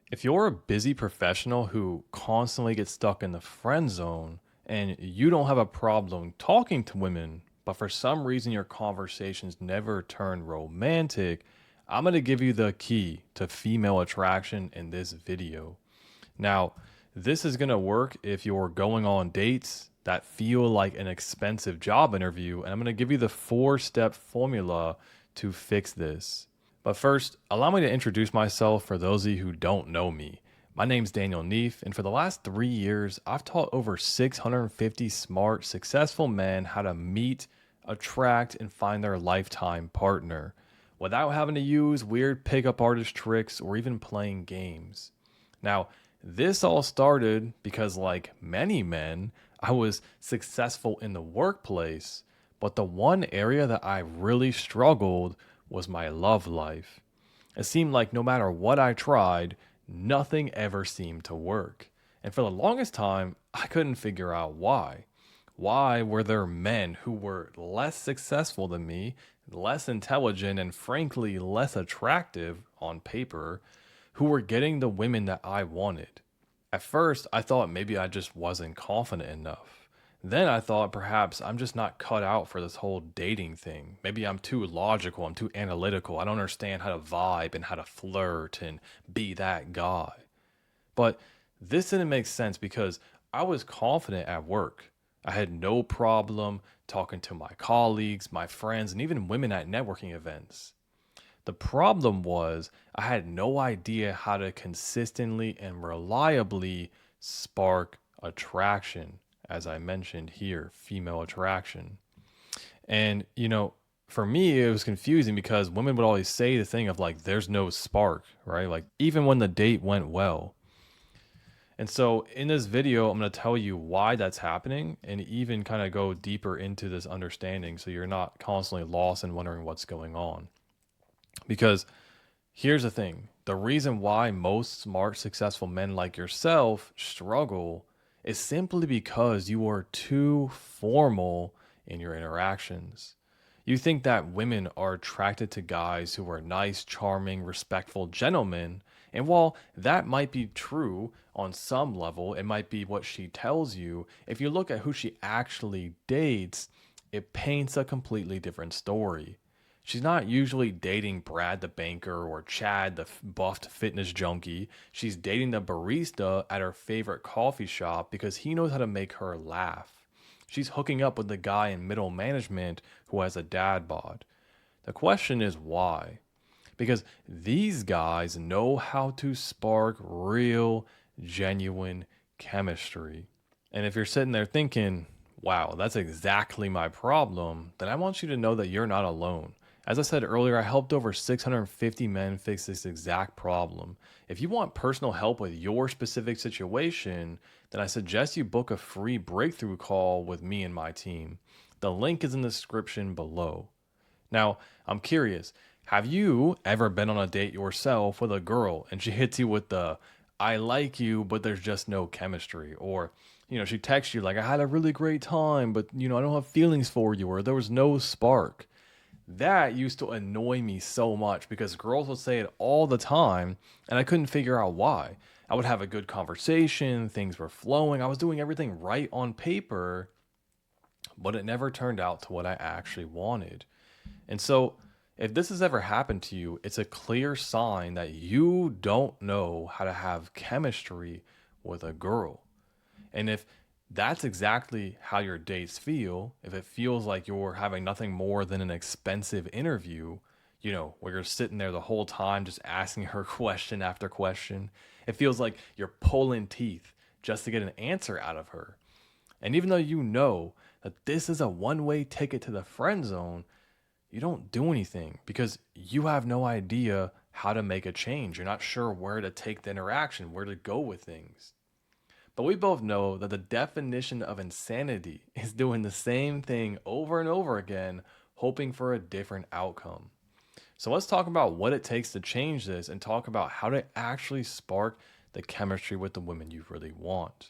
If you're a busy professional who constantly gets stuck in the friend zone and you don't have a problem talking to women, but for some reason your conversations never turn romantic, I'm going to give you the key to female attraction in this video. Now, this is going to work if you're going on dates that feel like an expensive job interview, and I'm going to give you the 4 step formula to fix this. But first, allow me to introduce myself for those of you who don't know me. My name's Daniel Neef, and for the last 3 years, I've taught over 650 smart, successful men how to meet, attract, and find their lifetime partner without having to use weird pickup artist tricks or even playing games. Now, this all started because, like many men, I was successful in the workplace, but the one area that I really struggled was my love life. It seemed like no matter what I tried, nothing ever seemed to work. And for the longest time, I couldn't figure out why. Why were there men who were less successful than me, less intelligent, and frankly less attractive on paper, who were getting the women that I wanted? At first, I thought maybe I just wasn't confident enough. Then I thought perhaps I'm just not cut out for this whole dating thing. Maybe I'm too logical, I'm too analytical, I don't understand how to vibe and how to flirt and be that guy. But this didn't make sense because I was confident at work. I had no problem talking to my colleagues, my friends, and even women at networking events. The problem was I had no idea how to consistently and reliably spark attraction, as I mentioned here, female attraction. And, for me, it was confusing because women would always say the thing of like, there's no spark, right? Like, even when the date went well. And so, in this video, I'm going to tell you why that's happening and even kind of go deeper into this understanding so you're not constantly lost and wondering what's going on. Because here's the thing, the reason why most smart, successful men like yourself struggle is simply because you are too formal in your interactions. You think that women are attracted to guys who are nice, charming, respectful gentlemen. And while that might be true on some level, it might be what she tells you. If you look at who she actually dates, it paints a completely different story. She's not usually dating Brad the banker or Chad the buffed fitness junkie. She's dating the barista at her favorite coffee shop because he knows how to make her laugh. She's hooking up with the guy in middle management who has a dad bod. The question is why? Because these guys know how to spark real, genuine chemistry. And if you're sitting there thinking, wow, that's exactly my problem, then I want you to know that you're not alone. As I said earlier, I helped over 650 men fix this exact problem. If you want personal help with your specific situation, then I suggest you book a free breakthrough call with me and my team. The link is in the description below. Now, I'm curious, have you ever been on a date yourself with a girl and she hits you with the I like you, but there's just no chemistry? Or, she texts you like, I had a really great time, but, I don't have feelings for you, or there was no spark. That used to annoy me so much because girls would say it all the time and I couldn't figure out why. I would have a good conversation, things were flowing, I was doing everything right on paper, but it never turned out to what I actually wanted. And so, if this has ever happened to you, it's a clear sign that you don't know how to have chemistry with a girl. And if that's exactly how your dates feel, if it feels like you're having nothing more than an expensive interview, where you're sitting there the whole time just asking her question after question, it feels like you're pulling teeth just to get an answer out of her. And even though you know that this is a one way ticket to the friend zone, you don't do anything because you have no idea how to make a change. You're not sure where to take the interaction, where to go with things. But we both know that the definition of insanity is doing the same thing over and over again, hoping for a different outcome. So let's talk about what it takes to change this and talk about how to actually spark the chemistry with the women you really want.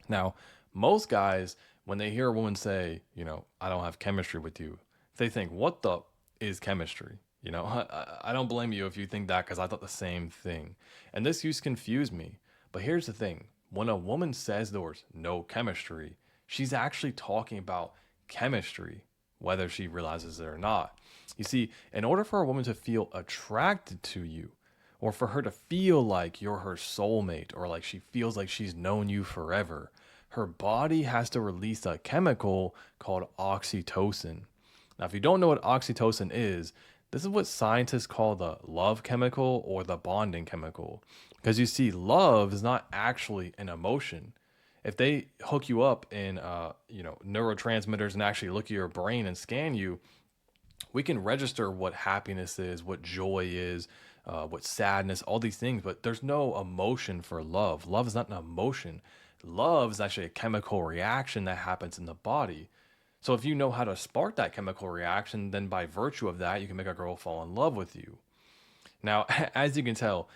Now, most guys, when they hear a woman say, I don't have chemistry with you, they think, what the is chemistry? I don't blame you if you think that because I thought the same thing. And this used to confuse me. But here's the thing, when a woman says there's no chemistry, she's actually talking about chemistry, whether she realizes it or not. You see, in order for a woman to feel attracted to you, or for her to feel like you're her soulmate, or like she feels like she's known you forever, her body has to release a chemical called oxytocin. Now, if you don't know what oxytocin is, this is what scientists call the love chemical or the bonding chemical. Because you see, love is not actually an emotion. If they hook you up in, neurotransmitters and actually look at your brain and scan you, we can register what happiness is, what joy is, what sadness, all these things, but there's no emotion for love. Love is not an emotion. Love is actually a chemical reaction that happens in the body. So if you know how to spark that chemical reaction, then by virtue of that, you can make a girl fall in love with you. Now, as you can tell,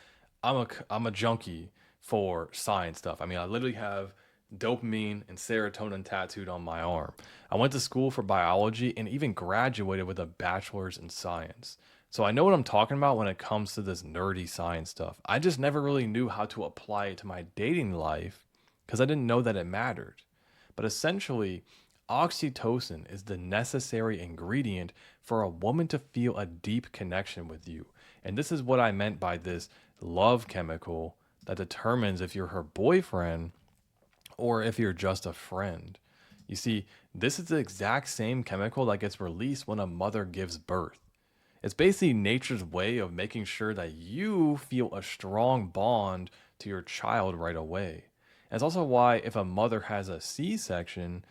I'm a junkie for science stuff. I mean, I literally have dopamine and serotonin tattooed on my arm. I went to school for biology and even graduated with a bachelor's in science. So I know what I'm talking about when it comes to this nerdy science stuff. I just never really knew how to apply it to my dating life because I didn't know that it mattered. But essentially, oxytocin is the necessary ingredient for a woman to feel a deep connection with you. And this is what I meant by this love chemical that determines if you're her boyfriend or if you're just a friend. You see, this is the exact same chemical that gets released when a mother gives birth. It's basically nature's way of making sure that you feel a strong bond to your child right away. And it's also why if a mother has a C-section,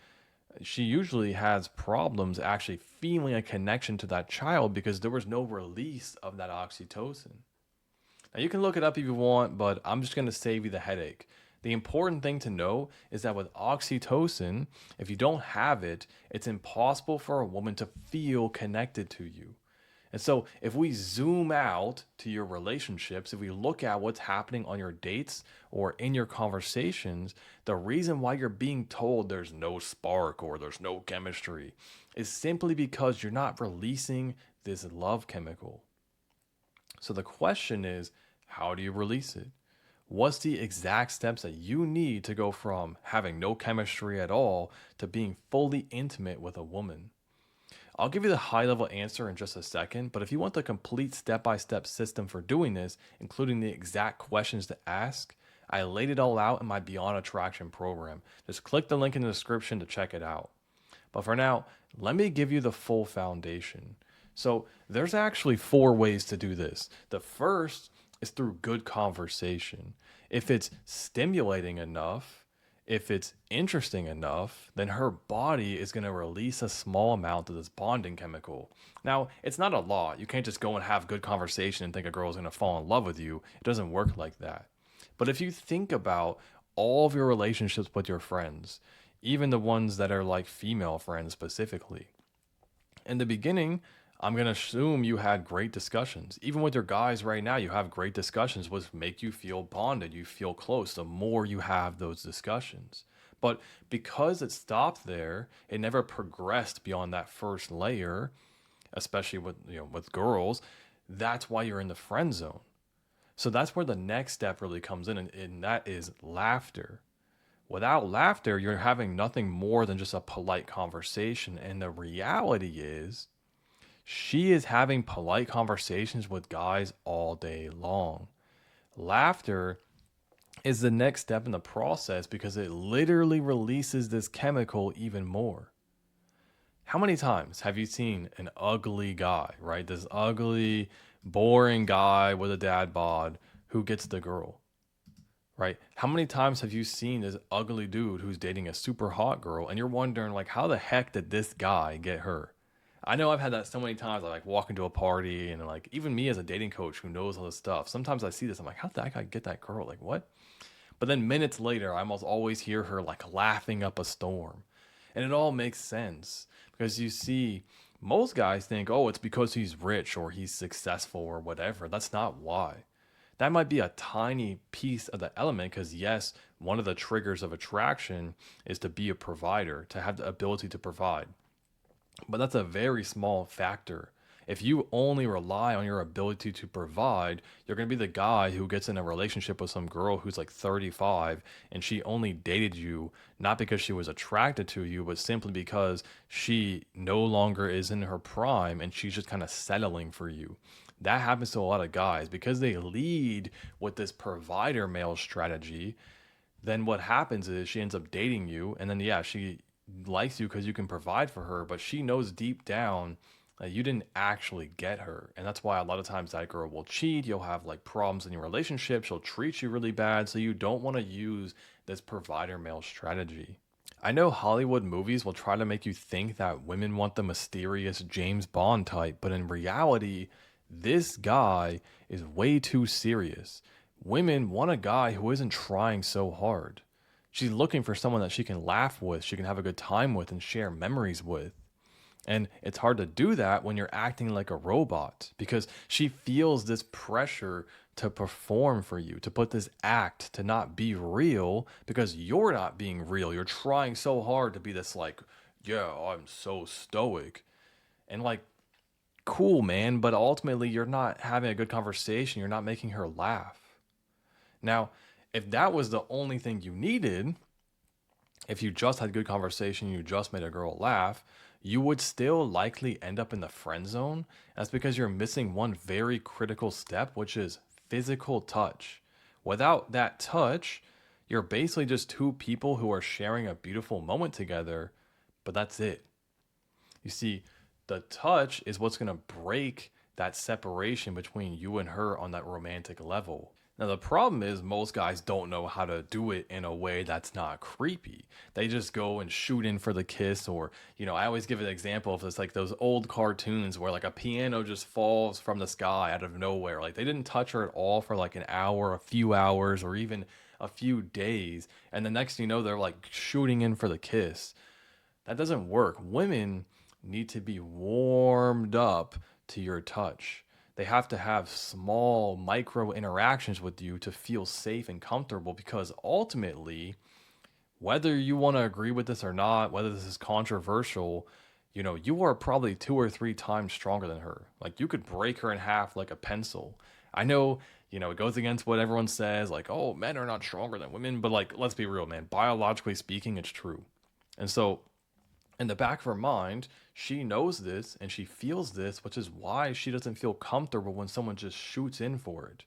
she usually has problems actually feeling a connection to that child because there was no release of that oxytocin. Now, you can look it up if you want, but I'm just going to save you the headache. The important thing to know is that with oxytocin, if you don't have it, it's impossible for a woman to feel connected to you. And so, if we zoom out to your relationships, if we look at what's happening on your dates or in your conversations, the reason why you're being told there's no spark or there's no chemistry is simply because you're not releasing this love chemical. So, the question is, how do you release it? What's the exact steps that you need to go from having no chemistry at all to being fully intimate with a woman? I'll give you the high level answer in just a second, but if you want the complete step by step system for doing this, including the exact questions to ask, I laid it all out in my Beyond Attraction program. Just click the link in the description to check it out. But for now, let me give you the full foundation. So, there's actually four ways to do this. The first is through good conversation. If it's stimulating enough, if it's interesting enough, then her body is going to release a small amount of this bonding chemical. Now, it's not a lot. You can't just go and have good conversation and think a girl is going to fall in love with you. It doesn't work like that. But if you think about all of your relationships with your friends, even the ones that are like female friends specifically, in the beginning, I'm going to assume you had great discussions. Even with your guys right now, you have great discussions, which make you feel bonded. You feel close the more you have those discussions. But because it stopped there, it never progressed beyond that first layer, especially with girls. That's why you're in the friend zone. So that's where the next step really comes in, and that is laughter. Without laughter, you're having nothing more than just a polite conversation. And the reality is, she is having polite conversations with guys all day long. Laughter is the next step in the process because it literally releases this chemical even more. How many times have you seen an ugly guy, right? This ugly, boring guy with a dad bod who gets the girl, right? How many times have you seen this ugly dude who's dating a super hot girl and you're wondering, like, how the heck did this guy get her? I know I've had that so many times. I like walk into a party and like even me as a dating coach who knows all this stuff. Sometimes I see this. I'm like, how the heck I get that girl? Like what? But then minutes later, I almost always hear her like laughing up a storm, and it all makes sense because you see, most guys think, oh, it's because he's rich or he's successful or whatever. That's not why. That might be a tiny piece of the element because yes, one of the triggers of attraction is to be a provider, to have the ability to provide. But that's a very small factor. If you only rely on your ability to provide, you're going to be the guy who gets in a relationship with some girl who's like 35 and she only dated you not because she was attracted to you, but simply because she no longer is in her prime and she's just kind of settling for you. That happens to a lot of guys because they lead with this provider male strategy. Then what happens is she ends up dating you, and then yeah, she likes you because you can provide for her, but she knows deep down that you didn't actually get her. And that's why a lot of times that girl will cheat. You'll have like problems in your relationship. She'll treat you really bad. So you don't want to use this provider male strategy. I know Hollywood movies will try to make you think that women want the mysterious James Bond type, but in reality, this guy is way too serious. Women want a guy who isn't trying so hard. She's looking for someone that she can laugh with, she can have a good time with, and share memories with. And it's hard to do that when you're acting like a robot because she feels this pressure to perform for you, to put this act, to not be real because you're not being real. You're trying so hard to be this, like, yeah, I'm so stoic. And, like, cool, man, but ultimately you're not having a good conversation. You're not making her laugh. Now, if that was the only thing you needed, if you just had good conversation, you just made a girl laugh, you would still likely end up in the friend zone. That's because you're missing one very critical step, which is physical touch. Without that touch, you're basically just two people who are sharing a beautiful moment together, but that's it. You see, the touch is what's going to break that separation between you and her on that romantic level. Now, the problem is most guys don't know how to do it in a way that's not creepy. They just go and shoot in for the kiss, or, I always give an example of this, like those old cartoons where like a piano just falls from the sky out of nowhere. Like they didn't touch her at all for like an hour, a few hours, or even a few days. And the next thing you know, they're like shooting in for the kiss. That doesn't work. Women need to be warmed up to your touch. They have to have small micro interactions with you to feel safe and comfortable because ultimately, whether you want to agree with this or not, whether this is controversial, you are probably 2 or 3 times stronger than her. Like you could break her in half like a pencil. I know, it goes against what everyone says, like, oh, men are not stronger than women, but like, let's be real, man. Biologically speaking, it's true. And so in the back of her mind, she knows this and she feels this, which is why she doesn't feel comfortable when someone just shoots in for it.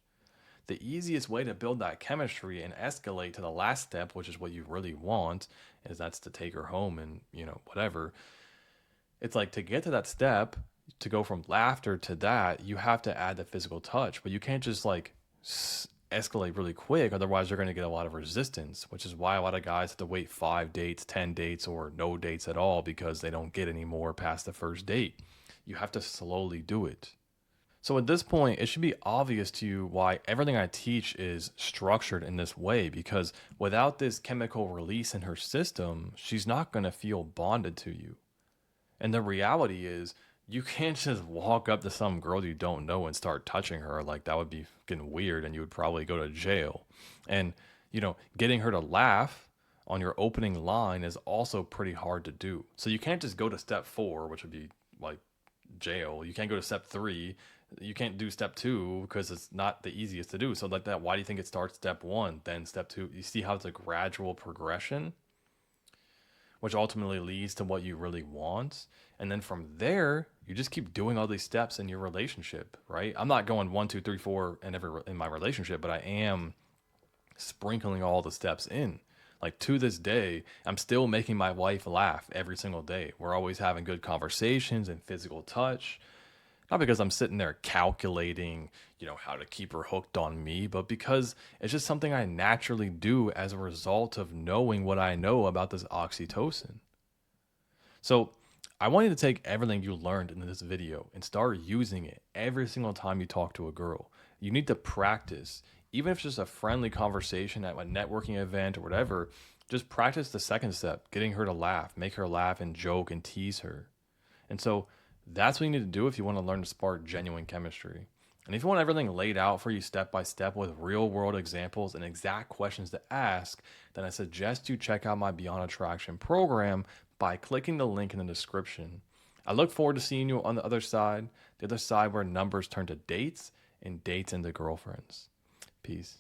The easiest way to build that chemistry and escalate to the last step, which is what you really want, is that's to take her home and, whatever. It's like to get to that step, to go from laughter to that, you have to add the physical touch, but you can't just like escalate really quick. Otherwise, you're going to get a lot of resistance, which is why a lot of guys have to wait 5 dates, 10 dates, or no dates at all because they don't get any more past the first date. You have to slowly do it. So at this point, it should be obvious to you why everything I teach is structured in this way because without this chemical release in her system, she's not going to feel bonded to you. And the reality is, you can't just walk up to some girl you don't know and start touching her. Like, that would be fucking weird and you would probably go to jail. And, getting her to laugh on your opening line is also pretty hard to do. So you can't just go to step 4, which would be like jail. You can't go to step 3. You can't do step 2 because it's not the easiest to do. So, like that, why do you think it starts step 1, then step 2? You see how it's a gradual progression, which ultimately leads to what you really want. And then from there, you just keep doing all these steps in your relationship, right? I'm not going 1, 2, 3, 4 in my relationship, but I am sprinkling all the steps in. Like to this day, I'm still making my wife laugh every single day. We're always having good conversations and physical touch. Not because I'm sitting there calculating, how to keep her hooked on me, but because it's just something I naturally do as a result of knowing what I know about this oxytocin. So I want you to take everything you learned in this video and start using it every single time you talk to a girl. You need to practice, even if it's just a friendly conversation at a networking event or whatever, just practice the second step, getting her to laugh, make her laugh and joke and tease her. And so that's what you need to do if you want to learn to spark genuine chemistry. And if you want everything laid out for you step by step with real world examples and exact questions to ask, then I suggest you check out my Beyond Attraction program by clicking the link in the description. I look forward to seeing you on the other side where numbers turn to dates and dates into girlfriends. Peace.